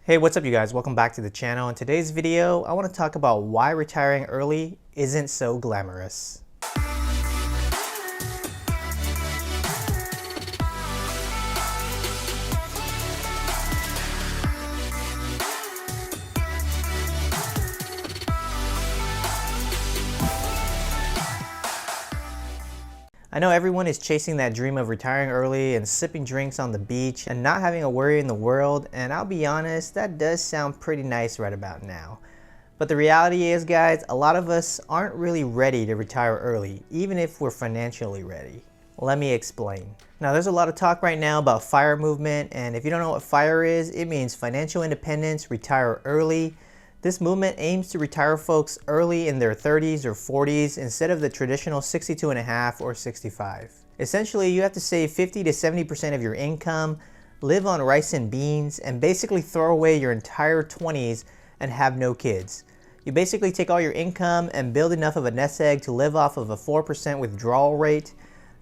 Hey, what's up you guys? Welcome back to the channel. In today's video, I want to talk about why retiring early isn't so glamorous. I know everyone is chasing that dream of retiring early and sipping drinks on the beach and not having a worry in the world, and I'll be honest, that does sound pretty nice right about now. But the reality is, guys, a lot of us aren't really ready to retire early, even if we're financially ready. Let me explain. Now, there's a lot of talk right now about FIRE movement, and if you don't know what FIRE is, it means financial independence, retire early. This movement aims to retire folks early in their 30s or 40s instead of the traditional 62 and a half or 65. Essentially, you have to save 50 to 70% of your income, live on rice and beans, and basically throw away your entire 20s and have no kids. You basically take all your income and build enough of a nest egg to live off of a 4% withdrawal rate.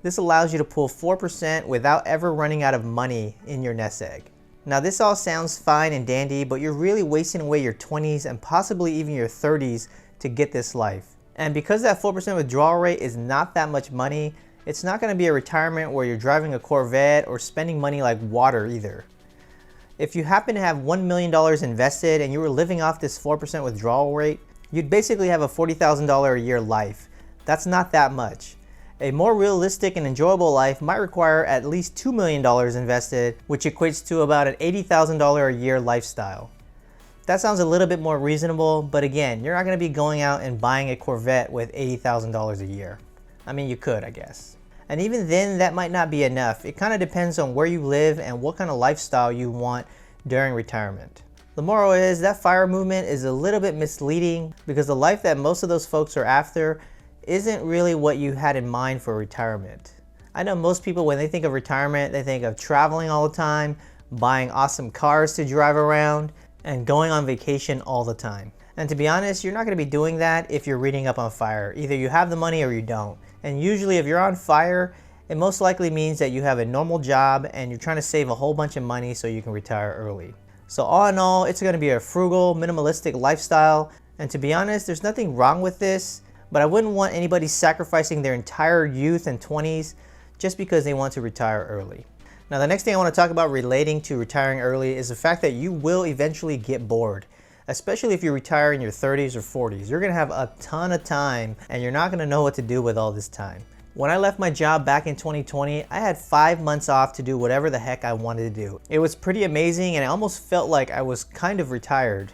This allows you to pull 4% without ever running out of money in your nest egg. Now, this all sounds fine and dandy, but you're really wasting away your 20s and possibly even your 30s to get this life. And because that 4% withdrawal rate is not that much money, it's not going to be a retirement where you're driving a Corvette or spending money like water either. If you happen to have $1 million invested and you were living off this 4% withdrawal rate, you'd basically have a $40,000 a year life. That's not that much. A more realistic and enjoyable life might require at least $2 million invested, which equates to about an $80,000 a year lifestyle. That sounds a little bit more reasonable, but again, you're not going to be going out and buying a Corvette with $80,000 a year. I mean, you could, I guess. And even then, that might not be enough. It kind of depends on where you live and what kind of lifestyle you want during retirement. The moral is that FIRE movement is a little bit misleading because the life that most of those folks are after isn't really what you had in mind for retirement. I know most people, when they think of retirement, they think of traveling all the time, buying awesome cars to drive around, and going on vacation all the time. And to be honest, you're not going to be doing that if you're reading up on FIRE. Either you have the money or you don't. And usually if you're on FIRE, it most likely means that you have a normal job and you're trying to save a whole bunch of money so you can retire early. So all in all, it's going to be a frugal, minimalistic lifestyle. And to be honest, there's nothing wrong with this. But I wouldn't want anybody sacrificing their entire youth and 20s just because they want to retire early. Now, the next thing I want to talk about relating to retiring early is the fact that you will eventually get bored, especially if you retire in your 30s or 40s. You're going to have a ton of time and you're not going to know what to do with all this time. When I left my job back in 2020, I had 5 months off to do whatever the heck I wanted to do. It was pretty amazing and I almost felt like I was kind of retired.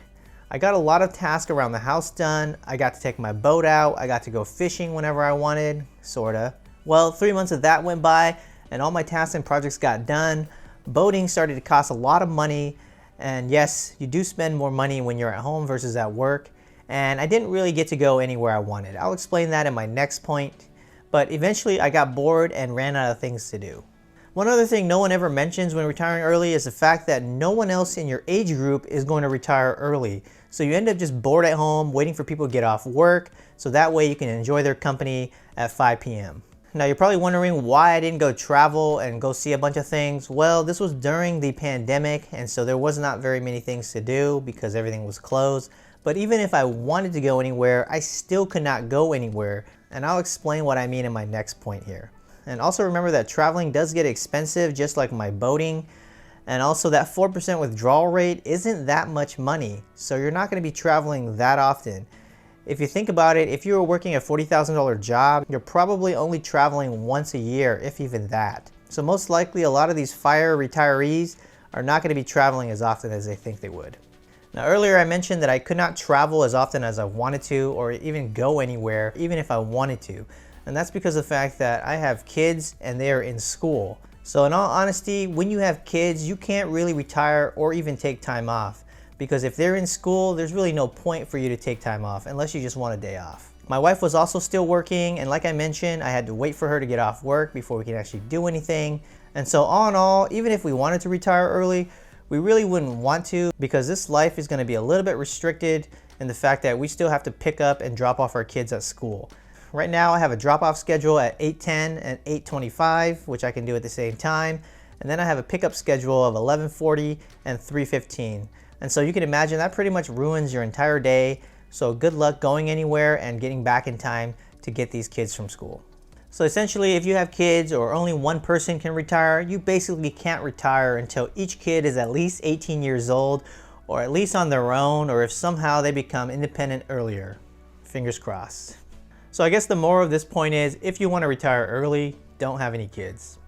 I got a lot of tasks around the house done. I got to take my boat out. I got to go fishing whenever I wanted, sorta. Well, 3 months of that went by and all my tasks and projects got done. Boating started to cost a lot of money. And yes, you do spend more money when you're at home versus at work. And I didn't really get to go anywhere I wanted. I'll explain that in my next point. But eventually I got bored and ran out of things to do. One other thing no one ever mentions when retiring early is the fact that no one else in your age group is going to retire early. So you end up just bored at home waiting for people to get off work so that way you can enjoy their company at 5 p.m. Now you're probably wondering why I didn't go travel and go see a bunch of things. Well, this was during the pandemic and so there was not very many things to do because everything was closed. But even if I wanted to go anywhere, I still could not go anywhere. And I'll explain what I mean in my next point here. And also remember that traveling does get expensive just like my boating. And also that 4% withdrawal rate isn't that much money. So you're not going to be traveling that often. If you think about it, if you were working a $40,000 job, you're probably only traveling once a year, if even that. So most likely a lot of these FIRE retirees are not going to be traveling as often as they think they would. Now earlier I mentioned that I could not travel as often as I wanted to or even go anywhere, even if I wanted to. And that's because of the fact that I have kids and they are in school. So in all honesty, when you have kids, you can't really retire or even take time off. Because if they're in school, there's really no point for you to take time off unless you just want a day off. My wife was also still working, and like I mentioned, I had to wait for her to get off work before we could actually do anything. And so all in all, even if we wanted to retire early, we really wouldn't want to because this life is going to be a little bit restricted in the fact that we still have to pick up and drop off our kids at school. Right now I have a drop-off schedule at 8:10 and 8:25, which I can do at the same time. And then I have a pickup schedule of 11:40 and 3:15. And so you can imagine that pretty much ruins your entire day. So good luck going anywhere and getting back in time to get these kids from school. So essentially, if you have kids or only one person can retire, you basically can't retire until each kid is at least 18 years old, or at least on their own, or if somehow they become independent earlier. Fingers crossed. So I guess the moral of this point is, if you want to retire early, don't have any kids.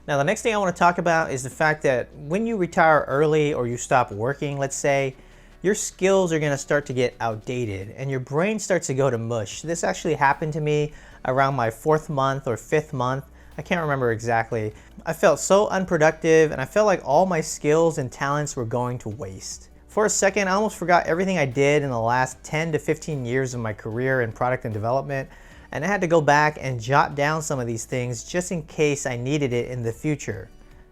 Now the next thing I want to talk about is the fact that when you retire early or you stop working, let's say, your skills are going to start to get outdated and your brain starts to go to mush. This actually happened to me around my 4th month or 5th month. I can't remember exactly. I felt so unproductive and I felt like all my skills and talents were going to waste. For a second, I almost forgot everything I did in the last 10 to 15 years of my career in product and development, and I had to go back and jot down some of these things just in case I needed it in the future,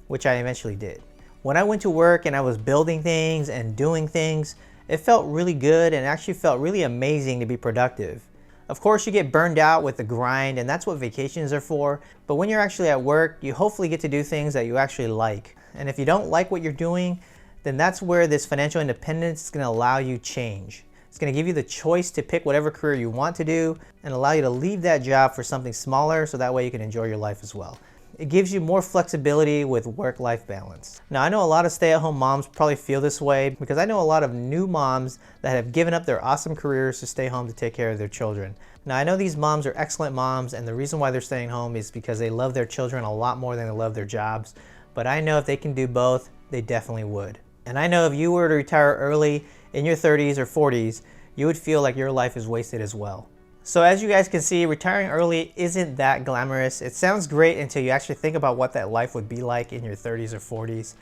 which I eventually did. When I went to work and I was building things and doing things, it felt really good and actually felt really amazing to be productive. Of course, you get burned out with the grind, and that's what vacations are for, but when you're actually at work, you hopefully get to do things that you actually like. And if you don't like what you're doing, then that's where this financial independence is going to allow you change. It's going to give you the choice to pick whatever career you want to do and allow you to leave that job for something smaller so that way you can enjoy your life as well. It gives you more flexibility with work-life balance. Now, I know a lot of stay-at-home moms probably feel this way because I know a lot of new moms that have given up their awesome careers to stay home to take care of their children. Now, I know these moms are excellent moms, and the reason why they're staying home is because they love their children a lot more than they love their jobs. But I know if they can do both, they definitely would. And I know if you were to retire early in your 30s or 40s, you would feel like your life is wasted as well. So as you guys can see, retiring early isn't that glamorous. It sounds great until you actually think about what that life would be like in your 30s or 40s.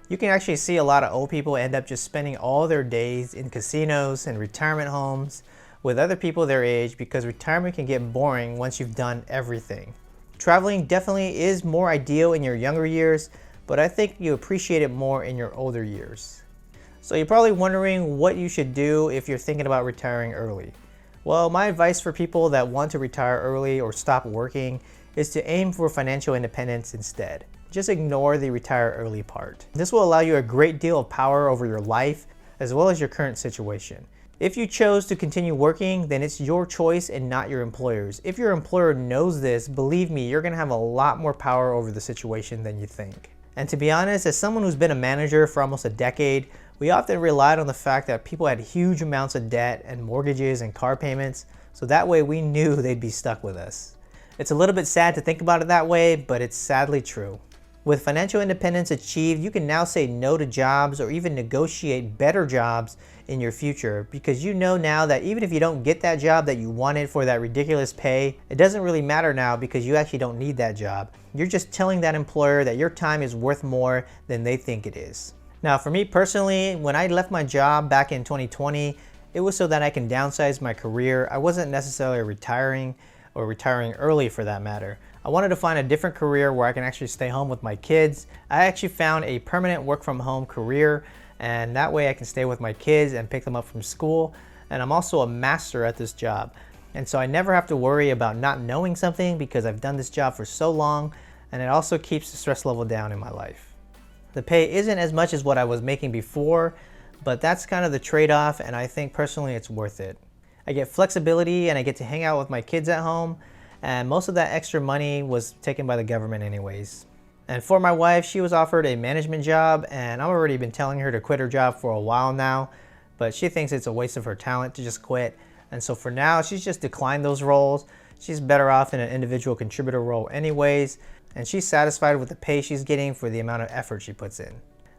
You can actually see a lot of old people end up just spending all their days in casinos and retirement homes with other people their age because retirement can get boring once you've done everything. Traveling definitely is more ideal in your younger years, but I think you appreciate it more in your older years. So you're probably wondering what you should do if you're thinking about retiring early. Well, my advice for people that want to retire early or stop working is to aim for financial independence instead. Just ignore the retire early part. This will allow you a great deal of power over your life as well as your current situation. If you chose to continue working, then it's your choice and not your employer's. If your employer knows this, believe me, you're gonna have a lot more power over the situation than you think. And to be honest, as someone who's been a manager for almost a decade, we often relied on the fact that people had huge amounts of debt and mortgages and car payments, so that way we knew they'd be stuck with us. It's a little bit sad to think about it that way, but it's sadly true. With financial independence achieved, you can now say no to jobs or even negotiate better jobs in your future because you know now that even if you don't get that job that you wanted for that ridiculous pay, it doesn't really matter now because you actually don't need that job. You're just telling that employer that your time is worth more than they think it is. Now, for me personally, when I left my job back in 2020, it was so that I can downsize my career. I wasn't necessarily retiring or retiring early for that matter. I wanted to find a different career where I can actually stay home with my kids. I actually found a permanent work from home career, and that way I can stay with my kids and pick them up from school. And I'm also a master at this job. And so I never have to worry about not knowing something because I've done this job for so long, and it also keeps the stress level down in my life. The pay isn't as much as what I was making before, but that's kind of the trade-off, and I think personally it's worth it. I get flexibility and I get to hang out with my kids at home, and most of that extra money was taken by the government anyways. And for my wife, she was offered a management job, and I've already been telling her to quit her job for a while now, but she thinks it's a waste of her talent to just quit. And so for now, she's just declined those roles. She's better off in an individual contributor role anyways, and she's satisfied with the pay she's getting for the amount of effort she puts in.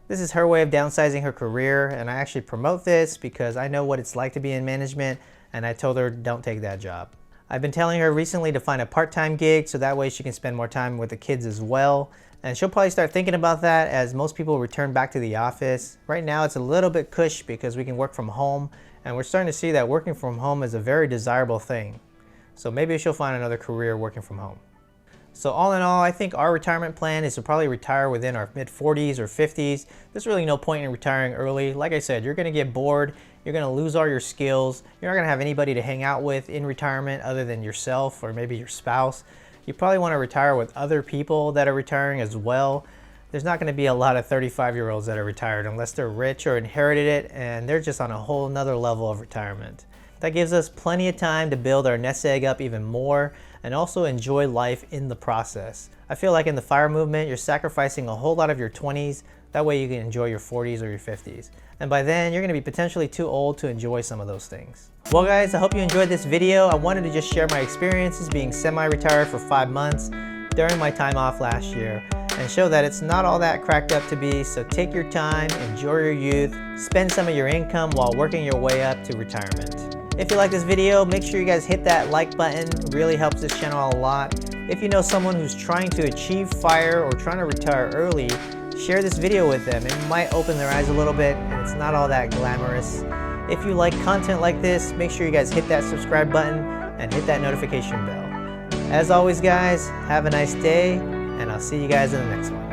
This is her way of downsizing her career, and I actually promote this because I know what it's like to be in management, and I told her don't take that job. I've been telling her recently to find a part-time gig so that way she can spend more time with the kids as well, and she'll probably start thinking about that as most people return back to the office. Right now it's a little bit cush because we can work from home, and we're starting to see that working from home is a very desirable thing. So maybe she'll find another career working from home. So all in all, I think our retirement plan is to probably retire within our mid-40s or 50s. There's really no point in retiring early. Like I said, you're going to get bored. You're going to lose all your skills. You're not going to have anybody to hang out with in retirement other than yourself or maybe your spouse. You probably want to retire with other people that are retiring as well. There's not going to be a lot of 35-year-olds that are retired unless they're rich or inherited it, and they're just on a whole nother level of retirement. That gives us plenty of time to build our nest egg up even more and also enjoy life in the process. I feel like in the FIRE movement, you're sacrificing a whole lot of your 20s. That way you can enjoy your 40s or your 50s. And by then, you're going to be potentially too old to enjoy some of those things. Well guys, I hope you enjoyed this video. I wanted to just share my experiences being semi-retired for 5 months during my time off last year and show that it's not all that cracked up to be. So take your time, enjoy your youth, spend some of your income while working your way up to retirement. If you like this video, make sure you guys hit that like button. It really helps this channel out a lot. If you know someone who's trying to achieve FIRE or trying to retire early, share this video with them. It might open their eyes a little bit, and it's not all that glamorous. If you like content like this, make sure you guys hit that subscribe button and hit that notification bell. As always guys, have a nice day, and I'll see you guys in the next one.